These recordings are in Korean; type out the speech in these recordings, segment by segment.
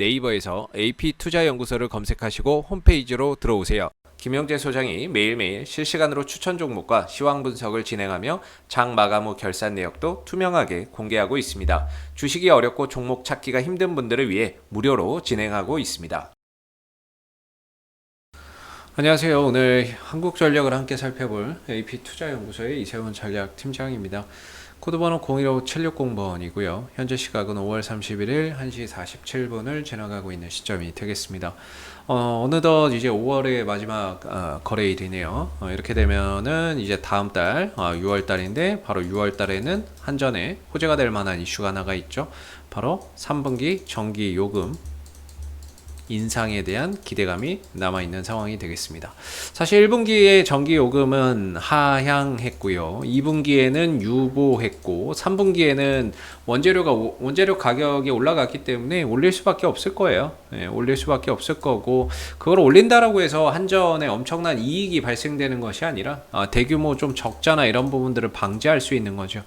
네이버에서 AP투자연구소를 검색하시고 홈페이지로 들어오세요. 김영재 소장이 매일매일 실시간으로 추천 종목과 시황 분석을 진행하며 장 마감 후 결산 내역도 투명하게 공개하고 있습니다. 주식이 어렵고 종목 찾기가 힘든 분들을 위해 무료로 진행하고 있습니다. 안녕하세요. 오늘 한국전력을 함께 살펴볼 AP투자연구소의 이세훈 전략팀장입니다. 코드번호 015760번이고요. 현재 시각은 5월 31일 1시 47분을 지나가고 있는 시점이 되겠습니다. 어느덧 이제 5월의 마지막 거래일이네요. 이렇게 되면은 이제 다음 달 6월 달인데 바로 6월 달에는 한전에 호재가 될 만한 이슈가 하나가 있죠. 바로 3분기 전기 요금 인상에 대한 기대감이 남아있는 상황이 되겠습니다. 사실 1분기에 전기요금은 하향했고요. 2분기에는 유보했고 3분기에는 원재료 가격이 올라갔기 때문에 올릴 수밖에 없을 거예요. 올릴 수밖에 없을 거고, 그걸 올린다라고 해서 한전에 엄청난 이익이 발생되는 것이 아니라 대규모 좀 적자나 이런 부분들을 방지할 수 있는 거죠.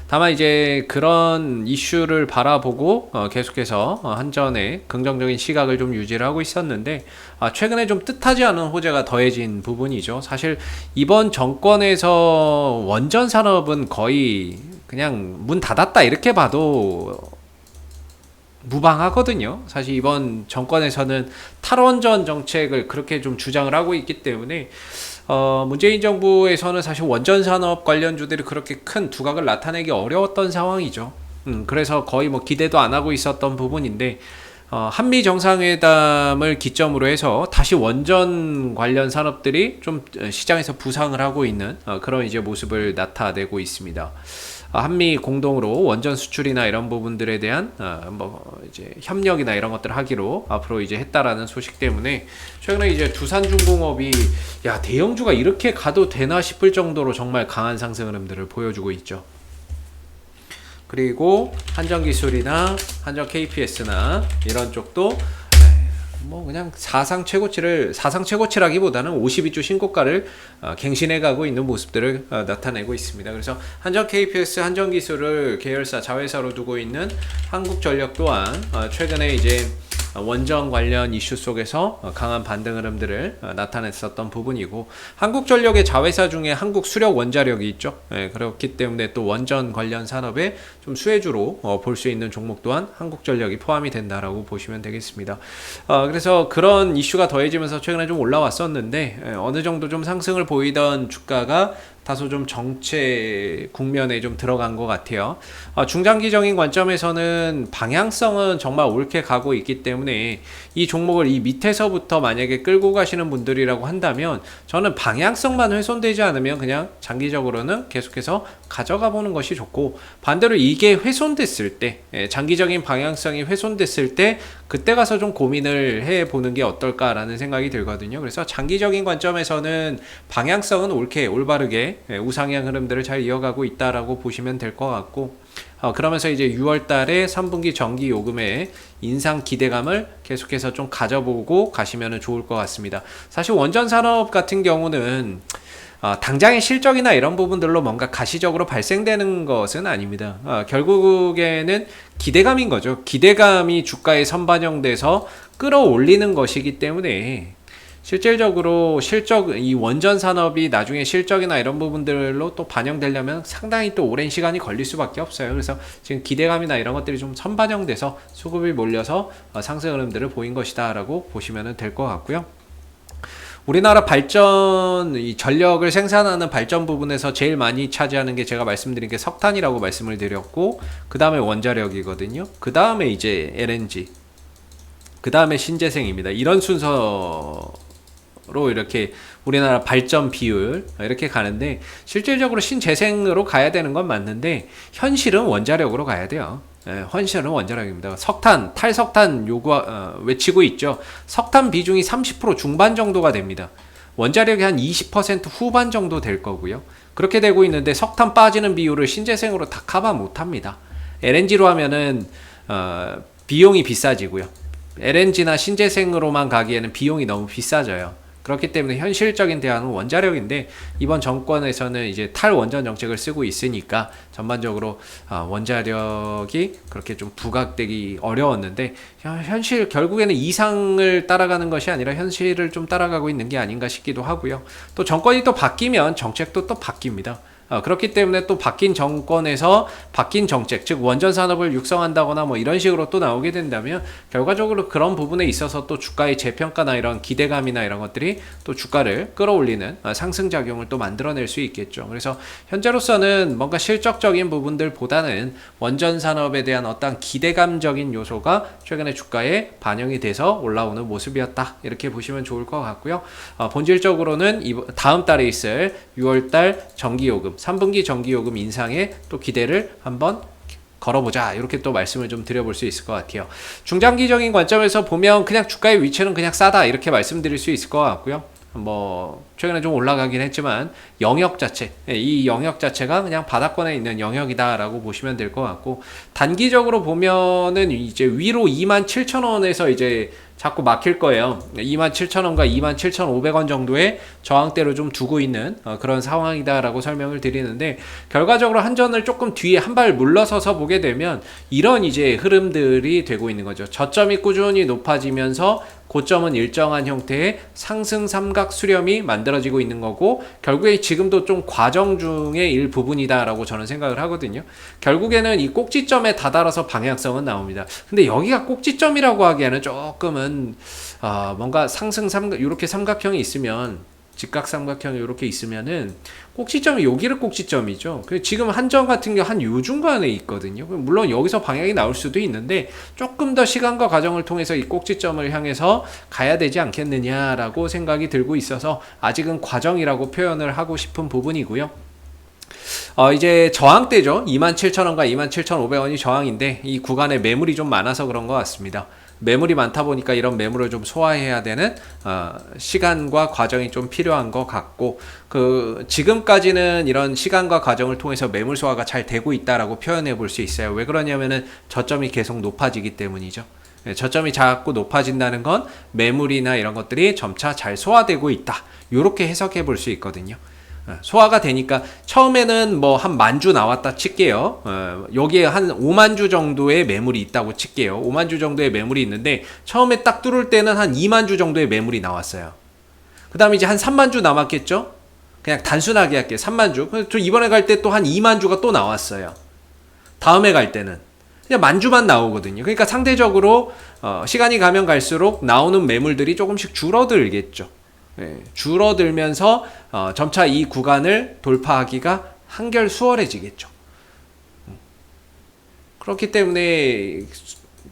다만 이제 그런 이슈를 바라보고 계속해서 한전의 긍정적인 시각을 좀 유지를 하고 있었는데, 최근에 좀 뜻하지 않은 호재가 더해진 부분이죠. 사실 이번 정권에서 원전 산업은 거의 그냥 문 닫았다 이렇게 봐도 무방하거든요. 사실 이번 정권에서는 탈원전 정책을 그렇게 좀 주장을 하고 있기 때문에 문재인 정부에서는 사실 원전 산업 관련주들이 그렇게 큰 두각을 나타내기 어려웠던 상황이죠. 그래서 거의 뭐 기대도 안 하고 있었던 부분인데, 한미 정상회담을 기점으로 해서 다시 원전 관련 산업들이 좀 시장에서 부상을 하고 있는 그런 이제 모습을 나타내고 있습니다. 한미 공동으로 원전 수출이나 이런 부분들에 대한 이제 협력이나 이런 것들을 하기로 앞으로 이제 했다라는 소식 때문에 최근에 이제 두산중공업이 대형주가 이렇게 가도 되나 싶을 정도로 정말 강한 상승 흐름들을 보여주고 있죠. 그리고 한전기술이나 한전 KPS나 이런 쪽도 그냥 사상 최고치라기보다는 52주 신고가를 갱신해가고 있는 모습들을 나타내고 있습니다. 그래서 한전 KPS, 한전기술을 계열사 자회사로 두고 있는 한국전력 또한 최근에 이제 원전 관련 이슈 속에서 강한 반등 흐름들을 나타냈었던 부분이고, 한국전력의 자회사 중에 한국수력원자력이 있죠. 그렇기 때문에 또 원전 관련 산업의 좀 수혜주로 볼 수 있는 종목 또한 한국전력이 포함이 된다라고 보시면 되겠습니다. 그래서 그런 이슈가 더해지면서 최근에 좀 올라왔었는데, 어느 정도 좀 상승을 보이던 주가가 다소 좀 정체 국면에 좀 들어간 것 같아요. 중장기적인 관점에서는 방향성은 정말 옳게 가고 있기 때문에 이 종목을 이 밑에서부터 만약에 끌고 가시는 분들이라고 한다면, 저는 방향성만 훼손되지 않으면 그냥 장기적으로는 계속해서 가져가 보는 것이 좋고, 반대로 이게 훼손됐을 때, 장기적인 방향성이 훼손됐을 때 그때 가서 좀 고민을 해보는 게 어떨까라는 생각이 들거든요. 그래서 장기적인 관점에서는 방향성은 옳게 올바르게 우상향 흐름들을 잘 이어가고 있다라고 보시면 될 것 같고, 그러면서 이제 6월 달에 3분기 전기 요금의 인상 기대감을 계속해서 좀 가져보고 가시면 좋을 것 같습니다. 사실 원전 산업 같은 경우는 당장의 실적이나 이런 부분들로 뭔가 가시적으로 발생되는 것은 아닙니다. 결국에는 기대감인 거죠. 기대감이 주가에 선반영돼서 끌어올리는 것이기 때문에 실질적으로 이 원전 산업이 나중에 실적이나 이런 부분들로 또 반영되려면 상당히 또 오랜 시간이 걸릴 수밖에 없어요. 그래서 지금 기대감이나 이런 것들이 좀 선반영돼서 수급이 몰려서 상승 흐름들을 보인 것이다 라고 보시면 될 것 같고요. 우리나라 이 전력을 생산하는 발전 부분에서 제일 많이 차지하는 게 제가 말씀드린 게 석탄이라고 말씀을 드렸고, 그 다음에 원자력이거든요. 그 다음에 이제 LNG, 그 다음에 신재생입니다. 이런 순서로 이렇게 우리나라 발전 비율 이렇게 가는데, 실질적으로 신재생으로 가야 되는 건 맞는데 현실은 원자력으로 가야 돼요. 현실은 원자력입니다. 탈석탄 외치고 있죠. 석탄 비중이 30% 중반 정도가 됩니다. 원자력이 한 20% 후반 정도 될 거고요. 그렇게 되고 있는데 석탄 빠지는 비율을 신재생으로 다 커버 못합니다. LNG로 하면은 비용이 비싸지고요. LNG나 신재생으로만 가기에는 비용이 너무 비싸져요. 그렇기 때문에 현실적인 대안은 원자력인데 이번 정권에서는 이제 탈원전 정책을 쓰고 있으니까 전반적으로 원자력이 그렇게 좀 부각되기 어려웠는데 현실 결국에는 이상을 따라가는 것이 아니라 현실을 좀 따라가고 있는 게 아닌가 싶기도 하고요. 또 정권이 또 바뀌면 정책도 또 바뀝니다. 그렇기 때문에 또 바뀐 정권에서 바뀐 정책, 즉 원전 산업을 육성한다거나 뭐 이런 식으로 또 나오게 된다면 결과적으로 그런 부분에 있어서 또 주가의 재평가나 이런 기대감이나 이런 것들이 또 주가를 끌어올리는 상승 작용을 또 만들어낼 수 있겠죠. 그래서 현재로서는 뭔가 실적적인 부분들보다는 원전 산업에 대한 어떤 기대감적인 요소가 최근에 주가에 반영이 돼서 올라오는 모습이었다. 이렇게 보시면 좋을 것 같고요. 본질적으로는 다음 달에 있을 6월달 전기요금 3분기 전기요금 인상에 또 기대를 한번 걸어보자 이렇게 또 말씀을 좀 드려볼 수 있을 것 같아요. 중장기적인 관점에서 보면 그냥 주가의 위치는 그냥 싸다 이렇게 말씀드릴 수 있을 것 같고요. 뭐 최근에 좀 올라가긴 했지만 영역 자체, 이 영역 자체가 그냥 바닥권에 있는 영역이다라고 보시면 될 것 같고 단기적으로 보면은 이제 위로 27,000원에서 이제 자꾸 막힐 거예요. 27,000원과 27,500원 정도의 저항대로 좀 두고 있는 그런 상황이다라고 설명을 드리는데 결과적으로 한전을 조금 뒤에 한 발 물러서서 보게 되면 이런 이제 흐름들이 되고 있는 거죠. 저점이 꾸준히 높아지면서 고점은 일정한 형태의 상승 삼각 수렴이 만들어지고 있는 거고 결국에 지금도 좀 과정 중의 일부분이다라고 저는 생각을 하거든요. 결국에는 이 꼭지점에 다다라서 방향성은 나옵니다. 근데 여기가 꼭지점이라고 하기에는 조금은 뭔가 상승 삼각 이렇게 삼각형이 있으면 직각 삼각형이 이렇게 있으면은 꼭지점이 여기를 꼭지점이죠. 지금 한전 같은 경우 한 요 중간에 있거든요. 물론 여기서 방향이 나올 수도 있는데 조금 더 시간과 과정을 통해서 이 꼭지점을 향해서 가야 되지 않겠느냐라고 생각이 들고 있어서 아직은 과정이라고 표현을 하고 싶은 부분이고요. 이제 저항대죠. 27,000원과 27,500원이 저항인데 이 구간에 매물이 좀 많아서 그런 것 같습니다. 매물이 많다 보니까 이런 매물을 좀 소화해야 되는 시간과 과정이 좀 필요한 것 같고 지금까지는 이런 시간과 과정을 통해서 매물 소화가 잘 되고 있다라고 표현해 볼 수 있어요. 왜 그러냐면은 저점이 계속 높아지기 때문이죠. 저점이 자꾸 높아진다는 건 매물이나 이런 것들이 점차 잘 소화되고 있다. 이렇게 해석해 볼 수 있거든요. 소화가 되니까 처음에는 뭐 한 10,000주 나왔다 칠게요. 여기에 한 50,000주 정도의 매물이 있다고 칠게요. 50,000주 정도의 매물이 있는데 처음에 딱 뚫을 때는 한 20,000주 정도의 매물이 나왔어요. 그 다음에 이제 한 30,000주 남았겠죠? 그냥 단순하게 할게요. 30,000주. 저 이번에 갈 때 또 한 20,000주가 또 나왔어요. 다음에 갈 때는 그냥 10,000주만 나오거든요. 그러니까 상대적으로 시간이 가면 갈수록 나오는 매물들이 조금씩 줄어들겠죠. 줄어들면서 점차 이 구간을 돌파하기가 한결 수월해지겠죠. 그렇기 때문에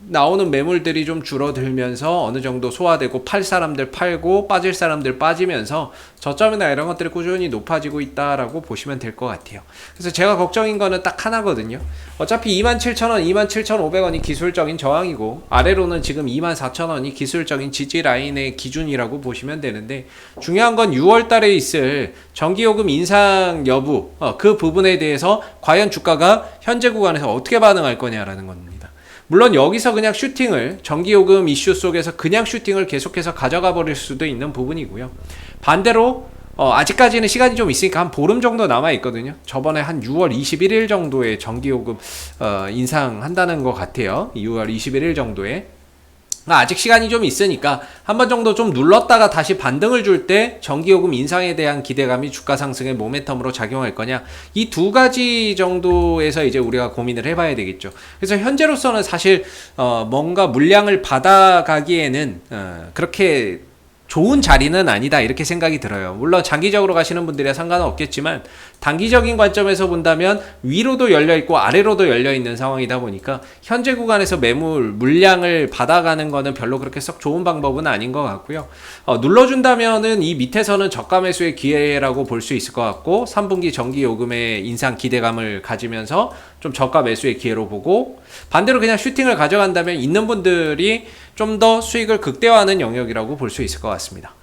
나오는 매물들이 좀 줄어들면서 어느 정도 소화되고 팔 사람들 팔고 빠질 사람들 빠지면서 저점이나 이런 것들이 꾸준히 높아지고 있다라고 보시면 될 것 같아요. 그래서 제가 걱정인 거는 딱 하나거든요. 어차피 27,000원, 27,500원이 기술적인 저항이고 아래로는 지금 24,000원이 기술적인 지지 라인의 기준이라고 보시면 되는데 중요한 건 6월 달에 있을 전기요금 인상 여부 그 부분에 대해서 과연 주가가 현재 구간에서 어떻게 반응할 거냐라는 겁니다. 물론 여기서 그냥 슈팅을 전기요금 이슈 속에서 그냥 슈팅을 계속해서 가져가 버릴 수도 있는 부분이고요. 반대로 아직까지는 시간이 좀 있으니까 한 보름 정도 남아 있거든요. 저번에 한 6월 21일 정도에 전기요금 인상한다는 것 같아요. 6월 21일 정도에. 아직 시간이 좀 있으니까 한 번 정도 좀 눌렀다가 다시 반등을 줄 때 전기요금 인상에 대한 기대감이 주가 상승의 모멘텀으로 작용할 거냐, 이 두 가지 정도에서 이제 우리가 고민을 해봐야 되겠죠. 그래서 현재로서는 사실 뭔가 물량을 받아가기에는 그렇게 좋은 자리는 아니다 이렇게 생각이 들어요. 물론 장기적으로 가시는 분들이야 상관은 없겠지만 단기적인 관점에서 본다면 위로도 열려있고 아래로도 열려있는 상황이다 보니까 현재 구간에서 물량을 받아가는 거는 별로 그렇게 썩 좋은 방법은 아닌 것 같고요. 눌러준다면은 이 밑에서는 저가 매수의 기회라고 볼 수 있을 것 같고 3분기 전기요금의 인상 기대감을 가지면서 좀 저가 매수의 기회로 보고, 반대로 그냥 슈팅을 가져간다면 있는 분들이 좀 더 수익을 극대화하는 영역이라고 볼 수 있을 것 같습니다.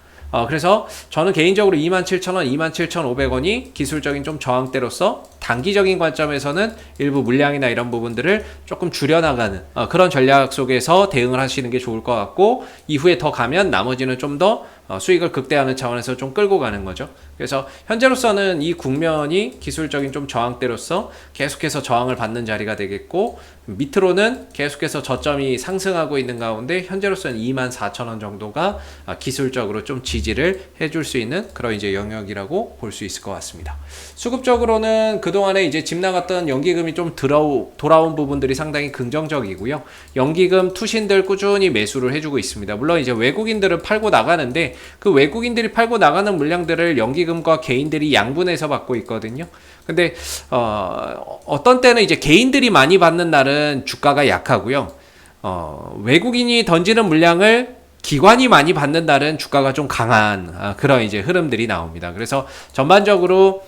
그래서 저는 개인적으로 27,000원, 27,500원이 기술적인 좀 저항대로서 단기적인 관점에서는 일부 물량이나 이런 부분들을 조금 줄여나가는 그런 전략 속에서 대응을 하시는 게 좋을 것 같고, 이후에 더 가면 나머지는 좀 더 수익을 극대화하는 차원에서 좀 끌고 가는 거죠. 그래서 현재로서는 이 국면이 기술적인 좀 저항대로서 계속해서 저항을 받는 자리가 되겠고, 밑으로는 계속해서 저점이 상승하고 있는 가운데 현재로서는 24,000원 정도가 기술적으로 좀 지지를 해줄 수 있는 그런 이제 영역이라고 볼 수 있을 것 같습니다. 수급적으로는 그동안에 이제 집 나갔던 연기금이 좀 돌아온 부분들이 상당히 긍정적이고요. 연기금 투신들 꾸준히 매수를 해주고 있습니다. 물론 이제 외국인들은 팔고 나가는데 그 외국인들이 팔고 나가는 물량들을 연기금과 개인들이 양분해서 받고 있거든요. 근데 어떤 때는 이제 개인들이 많이 받는 날은 주가가 약하고요. 외국인이 던지는 물량을 기관이 많이 받는 날은 주가가 좀 강한 그런 이제 흐름들이 나옵니다. 그래서 전반적으로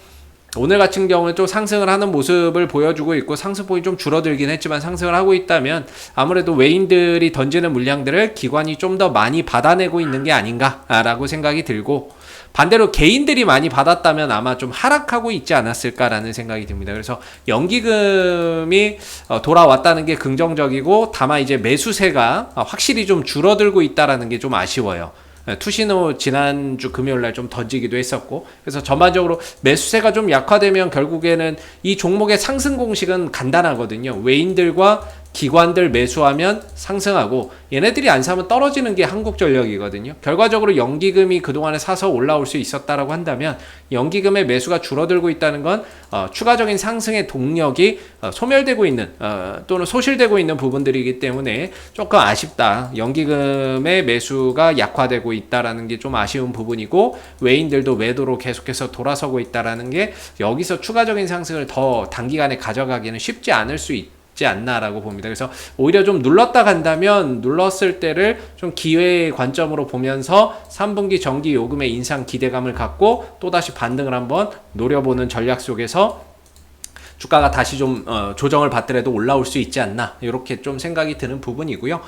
오늘 같은 경우는 좀 상승을 하는 모습을 보여주고 있고, 상승폭이 좀 줄어들긴 했지만 상승을 하고 있다면 아무래도 외인들이 던지는 물량들을 기관이 좀 더 많이 받아내고 있는 게 아닌가라고 생각이 들고, 반대로 개인들이 많이 받았다면 아마 좀 하락하고 있지 않았을까라는 생각이 듭니다. 그래서 연기금이 돌아왔다는 게 긍정적이고, 다만 이제 매수세가 확실히 좀 줄어들고 있다라는 게 좀 아쉬워요. 투신호 지난주 금요일날 좀 던지기도 했었고, 그래서 전반적으로 매수세가 좀 약화되면 결국에는 이 종목의 상승 공식은 간단하거든요. 외인들과 기관들 매수하면 상승하고, 얘네들이 안 사면 떨어지는 게 한국전력이거든요. 결과적으로 연기금이 그동안에 사서 올라올 수 있었다라고 한다면, 연기금의 매수가 줄어들고 있다는 건 추가적인 상승의 동력이 소멸되고 있는 또는 소실되고 있는 부분들이기 때문에 조금 아쉽다. 연기금의 매수가 약화되고 있다라는 게 좀 아쉬운 부분이고, 외인들도 매도로 계속해서 돌아서고 있다라는 게 여기서 추가적인 상승을 더 단기간에 가져가기는 쉽지 않을 수 있다 않나라고 봅니다. 그래서 오히려 좀 눌렀다 간다면 눌렀을 때를 좀 기회의 관점으로 보면서 3분기 전기 요금의 인상 기대감을 갖고 또다시 반등을 한번 노려보는 전략 속에서 주가가 다시 좀 조정을 받더라도 올라올 수 있지 않나, 이렇게 좀 생각이 드는 부분이고요.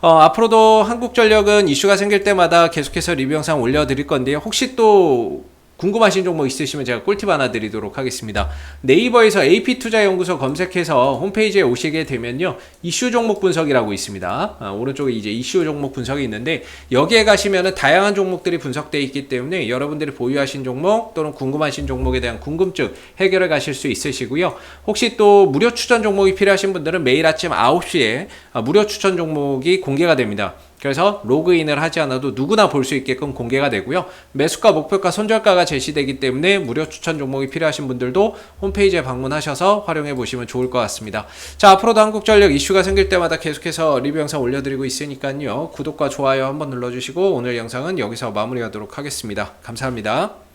앞으로도 한국전력은 이슈가 생길 때마다 계속해서 리뷰 영상 올려드릴 건데요. 혹시 또 궁금하신 종목 있으시면 제가 꿀팁 하나 드리도록 하겠습니다. 네이버에서 AP투자연구소 검색해서 홈페이지에 오시게 되면요, 이슈 종목 분석이라고 있습니다. 오른쪽에 이제 이슈 종목 분석이 있는데, 여기에 가시면은 다양한 종목들이 분석되어 있기 때문에 여러분들이 보유하신 종목 또는 궁금하신 종목에 대한 궁금증 해결해 가실 수 있으시고요. 혹시 또 무료 추천 종목이 필요하신 분들은 매일 아침 9시에 무료 추천 종목이 공개가 됩니다. 그래서 로그인을 하지 않아도 누구나 볼 수 있게끔 공개가 되고요. 매수가, 목표가, 손절가가 제시되기 때문에 무료 추천 종목이 필요하신 분들도 홈페이지에 방문하셔서 활용해 보시면 좋을 것 같습니다. 자, 앞으로도 한국전력 이슈가 생길 때마다 계속해서 리뷰 영상 올려드리고 있으니까요. 구독과 좋아요 한번 눌러주시고 오늘 영상은 여기서 마무리하도록 하겠습니다. 감사합니다.